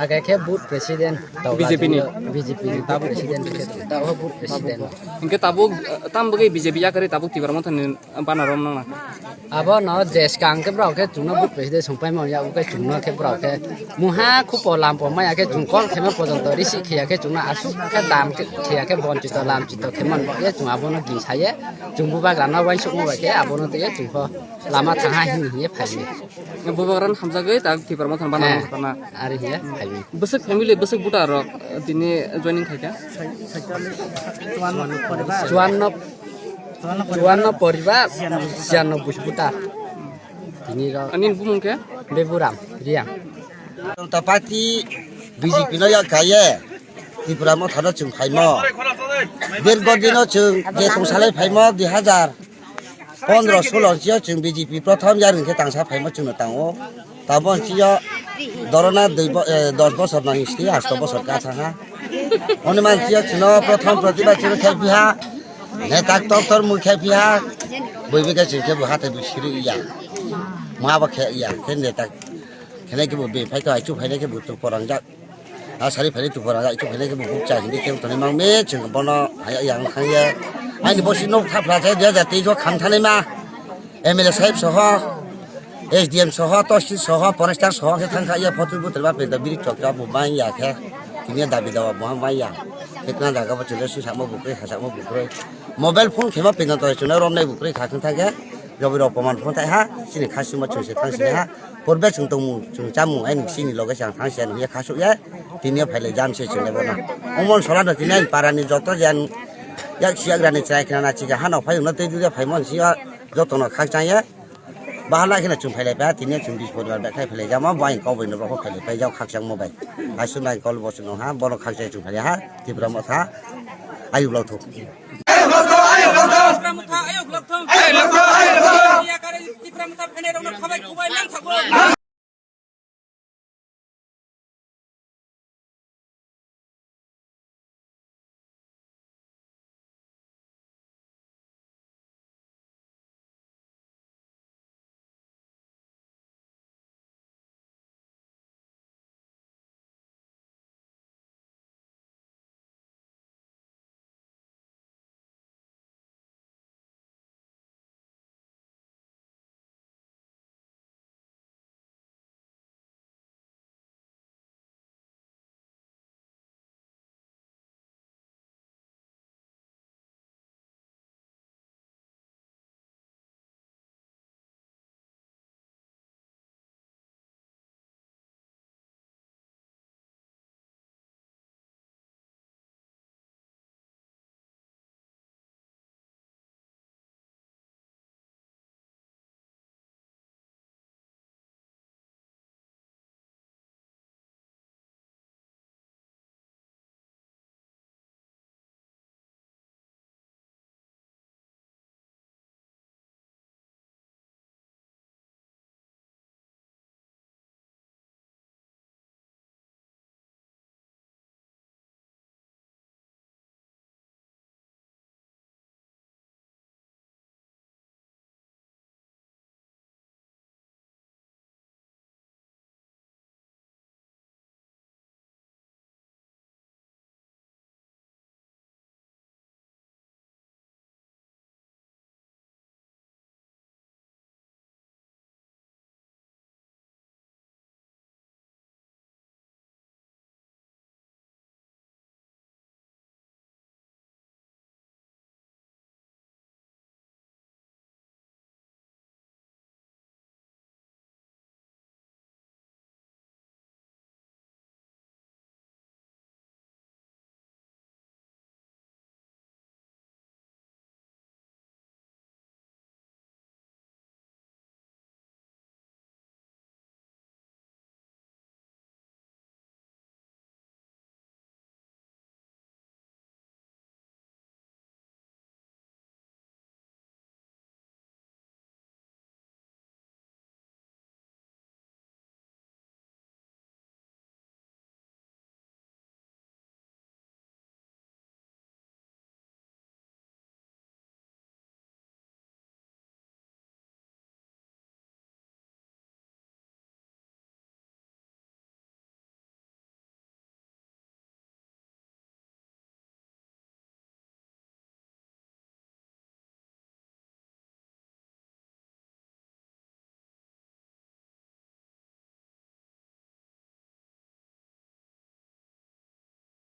Agak ke but presiden. BJP ni. BJP ni tabu presiden. Tahu but presiden. Ingke tabuk tam bagi BJP ya kari tabuk tibar mo thanin pana rom nang na. Abo no jes kang ke brau ke jungna but presiden sampai mau ya ke jungna ke brau ke muha ku polam poma ya ke jungkol ke ma podon tori si khia ke jungna asu ke dam ke khia ke bon chito lam chito ke man ya jung abo no gi saye jungbu ba grana wai su mo ba ke abo no te jungho lama thanga hin hi phai ni Bubakaran hamza gai tak tibar mo than pana pana. ari hi phai ni Besek family besek buta ro dini joining khaika. Cuan परिवार 96 buta. Ini ro Anin bumung ke? beburam riang. Tapati BJP no ya kaya Tripura mo thana chung phaimo Birgodino chung je tongsalai phaimo 2015-16 cio chung BJP prothom yarin ke tangsa phaimo chung tango tabon cio dorona 10 বছর na histi 8 বছর ka thanga onuman cio chuno prothom pratibad chung khaipiha netak tor mukhai piha boibeka chung ke buhate bisiri ya ma ba khe ya ke netak khene ke be phai to ai chu phai ne ke bu tu porang ja a sari phai tu porang ja chu phai ne ke bu cha ni ke to ni mang me chung bono ai yang khang ye ai ni bosi no thap la ja ja te jo kham thane ma MLA sahib soho SDM soho toshi soho ponestar soho ke thang ya photo bu terba pe da biri chokra bu ban ya ke kini dabi dawa bu ban ya ketna daga ba chule su samo bu kre khasa mo bu kre mobile phone khema pe na to chuna rom nai bu kre kha khang thage jobiro proman phone thai ha sini khasu ma chung se thang se ha porbe chung tong mu chung chamu ai ni sini loga sang thang se ni khasu ya tini phaile jam se chule bona omon sola do tini parani joto jan yak siag rani chai khana na chiga hano phai na te ju ya phaimon sia joto no khak chai ya bahala khina chung phaile ba tini chung dis podwar ba khai phaile jama bai ko bai no ba phaile pai jaw khak chang mo bai asu nai kol bo chung ha bono khak chai chung phaile ha Tripura mo tha ayu lo thu Ayok lokthong.